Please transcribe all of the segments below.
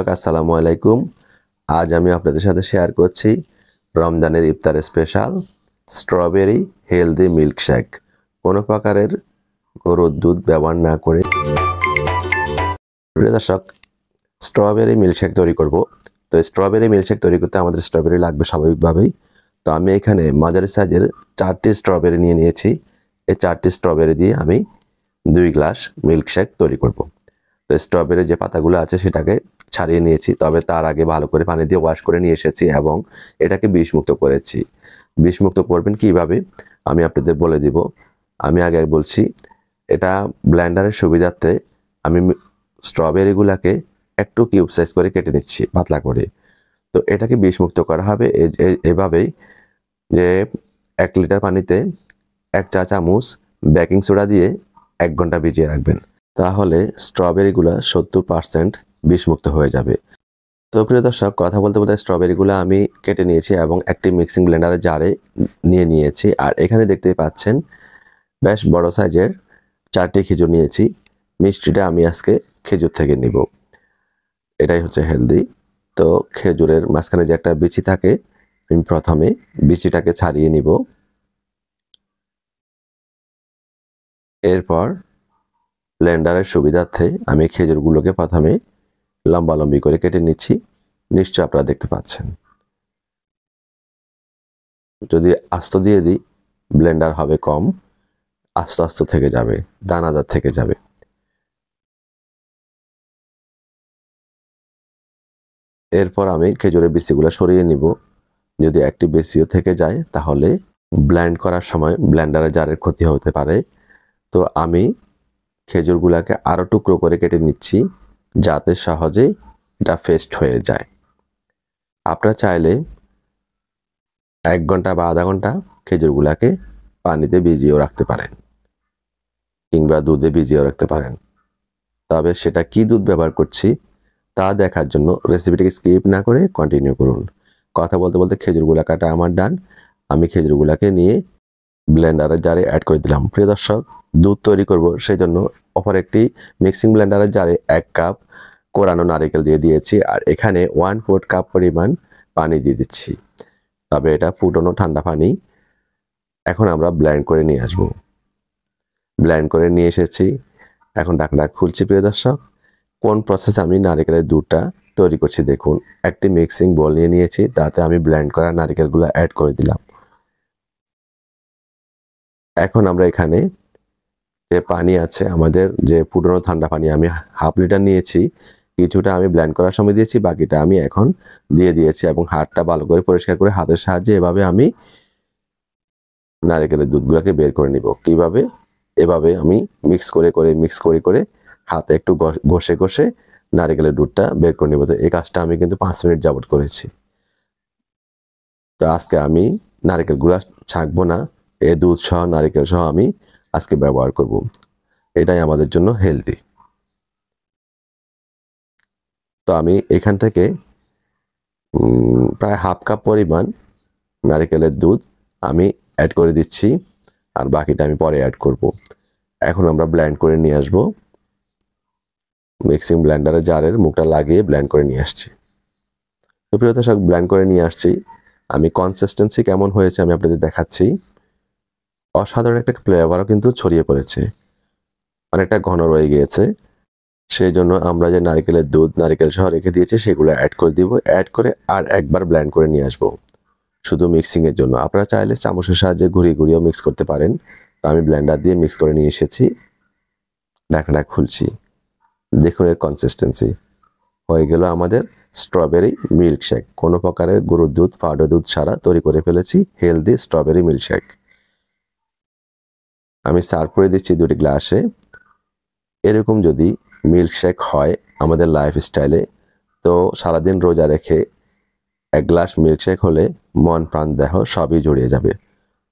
আসসালামু আলাইকুম। আজ আমি আপনাদের সাথে শেয়ার করছি রমজানের ইফতার স্পেশাল স্ট্রবেরি হেলদি মিল্কশেক। কোনো প্রকারের গরুর দুধ ব্যবহার না করে প্রিয় দর্শক, স্ট্রবেরি মিল্কশেক তৈরি করব। তো স্ট্রবেরি মিল্কশেক তৈরি করতে আমাদের স্ট্রবেরি লাগবে স্বাভাবিকভাবেই। তো আমি এখানে মাঝারি সাইজের 4টি স্ট্রবেরি নিয়ে নিয়েছি। এই 4টি স্ট্রবেরি দিয়ে আমি 2 গ্লাস মিল্কশেক তৈরি করব। তো স্ট্রবেরি যে পাতাগুলো আছে সেটাকে ছাড়িয়ে নিয়েছি, তবে তার আগে ভালো করে পানি দিয়ে ওয়াশ করে নিয়ে এসেছি এবং এটাকে বিষমুক্ত করেছি। বিষমুক্ত করবেন কিভাবে আমি আপনাদের বলে দিব। আমি আগে বলছি, এটা ব্লেন্ডারের সুবিধার্থে আমি স্ট্রবেরিগুলোকে একটু কিউব সাইজ করে কেটে নিচ্ছি পাতলা করে। তো এটাকে বিষমুক্ত করা হবে এভাবেই যে 1 লিটার পানিতে 1 চা চামচ বেকিং সোডা দিয়ে 1 ঘন্টা ভিজিয়ে রাখবেন। তাহলে স্ট্রবেরিগুলো 70% বিষমুক্ত হয়ে যাবে। তো প্রিয় দর্শক, কথা বলতে বলতে স্ট্রবেরিগুলো আমি কেটে নিয়েছি এবং একটি মিক্সিং ব্লেন্ডারের জারে নিয়ে নিয়েছি। আর এখানে দেখতেই পাচ্ছেন বেশ বড় সাইজের 4টি খেজুর নিয়েছি। মিষ্টিটা আমি আজকে খেজুর থেকে নিব, এটাই হচ্ছে হেলদি। তো খেজুরের মাঝখানে যে একটা বিচি থাকে, আমি প্রথমে বিচিটাকে ছাড়িয়ে নিব। এরপর ব্লেন্ডারের সুবিধার্থে আমি খেজুরগুলোকে প্রথমে লম্বালম্বি করে কেটে নিচ্ছি। নিশ্চয় আপনারা দেখতে পাচ্ছেন। যদি আস্ত দিয়ে দিই ব্লেন্ডার হবে কম, আস্তে আস্তে থেকে যাবে, দানাদার থেকে যাবে। এরপর আমি খেজুরের বিচিগুলো সরিয়ে নিব। যদি একটি বেশিও থেকে যায় তাহলে ব্লেন্ড করার সময় ব্লেন্ডারের জারের ক্ষতি হতে পারে। তো আমি খেজুরগুলোকে আরও টুকরো করে কেটে নিচ্ছি যাতে সহজেই এটা পেস্ট হয়ে যায়। আপনারা চাইলে 1 ঘন্টা বা আধা ঘন্টা খেজুরগুলোকে পানিতে ভিজিয়েও রাখতে পারেন কিংবা দুধে ভিজিয়েও রাখতে পারেন। তবে সেটা কি দুধ ব্যবহার করছি তা দেখার জন্য রেসিপিটিকে স্কিপ না করে কন্টিনিউ করুন। কথা বলতে বলতে খেজুরগুলা কাটা আমার ডান। আমি খেজুরগুলাকে নিয়ে ব্লেন্ডারের জারে অ্যাড করে দিলাম। প্রিয় দর্শক, দুধ তৈরি করব সেই জন্য অপর একটি মিক্সিং ব্লেন্ডারের জারে 1 কাপ কোরানো নারকেল দিয়ে দিয়েছি। আর এখানে 1/4 কাপ পরিমাণ পানি দিয়ে দিচ্ছি, তবে এটা ফুটানো ঠান্ডা পানি। এখন আমরা ব্লেন্ড করে নিয়ে আসব। ব্লেন্ড করে নিয়ে এসেছি, এখন ঢাকনা খুলছি। প্রিয় দর্শক, কোন প্রসেসে আমি নারকেলের দুধটা তৈরি করছি দেখুন। একটি মিক্সিং বোল নিয়ে নিয়েছি, তাতে আমি ব্লেন্ড করা নারকেলগুলো অ্যাড করে দিলাম। এখন আমরা এখানে যে পানি আছে আমাদের, যে ফুটানো ঠান্ডা পানি, আমি 1/2 লিটার নিয়েছি। কিছুটা আমি ব্লেন্ড করার সময় দিয়েছি, বাকিটা আমি এখন দিয়ে দিয়েছি এবং হাতটা ভালো করে পরিষ্কার করে হাতের সাহায্যে এভাবে আমি নারকেলের দুধগুলোকে বের করে নিব। কিভাবে? এভাবে আমি মিক্স করে হাতে একটু ঘষে ঘষে নারকেলের দুধটা বের করে নিব। তো এই কাজটা আমি কিন্তু 5 মিনিট যাবত করেছি। তো আজকে আমি নারকেলগুলো ছাঁকবো না, এই দুধ সহ নারকেল সহ আমি আজকে ব্যবহার করব। এটাই আমাদের জন্য হেলদি। তো আমি এখান থেকে প্রায় 1/2 কাপ পরিমাণ নারকেলের দুধ আমি অ্যাড করে দিচ্ছি, আর বাকিটা আমি পরে অ্যাড করব। এখন আমরা ব্লেন্ড করে নিয়ে আসব। মিক্সিং ব্লেন্ডারে জারের মুখটা লাগিয়ে ব্লেন্ড করে নিয়ে আসছি। তো প্রিয় দর্শক, ব্লেন্ড করে নিয়ে আসছি। আমি কনসিস্টেন্সি কেমন হয়েছে আমি আপনাদের দেখাচ্ছি। অসাধারণ একটা ফ্লেভারও কিন্তু ছড়িয়ে পড়েছে, অনেকটা ঘন রয়ে গিয়েছে। সেই জন্য আমরা যে নারকেলের দুধ নারকেল সহ রেখে দিয়েছি সেগুলো অ্যাড করে দিব। অ্যাড করে আর একবার ব্লেন্ড করে নিয়ে আসব শুধু মিক্সিংয়ের জন্য। আপনারা চাইলে চামচের সাহায্যে ঘুরিয়েও মিক্স করতে পারেন। তো আমি ব্লেন্ডার দিয়ে মিক্স করে নিয়ে এসেছি। ঢাকনা খুলছি, দেখুন এর কনসিস্টেন্সি হয়ে গেল আমাদের স্ট্রবেরি মিল্কশেক। কোনো প্রকারের গরুর দুধ পাউডার দুধ ছাড়া তৈরি করে ফেলেছি হেলদি স্ট্রবেরি মিল্কশেক। আমি সার্ভ করে দিচ্ছি 2টি গ্লাসে। এরকম যদি মিল্কশেক হয় আমাদের লাইফস্টাইলে, তো সারাদিন রোজা রেখে 1 গ্লাস মিল্কশেক হলে মন প্রাণ দেহ সবই জড়িয়ে যাবে।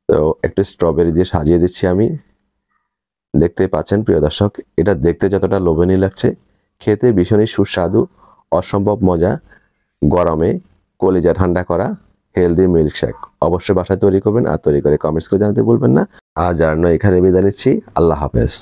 তো একটু স্ট্রবেরি দিয়ে সাজিয়ে দিচ্ছি আমি। দেখতেই পাচ্ছেন প্রিয় দর্শক, এটা দেখতে যতটা লোভনীয় লাগছে, খেতে ভীষণই সুস্বাদু, অসম্ভব মজা। গরমে কলিজা ঠান্ডা করা হেলদি মিল্কশেক। অবশ্যই বাসায় তৈরি করবেন আর তৈরি করে কমেন্টস করে জানাতে ভুলবেন না। আজ আর নয়, এখানে বিদায় নিচ্ছি। আল্লাহ হাফেজ।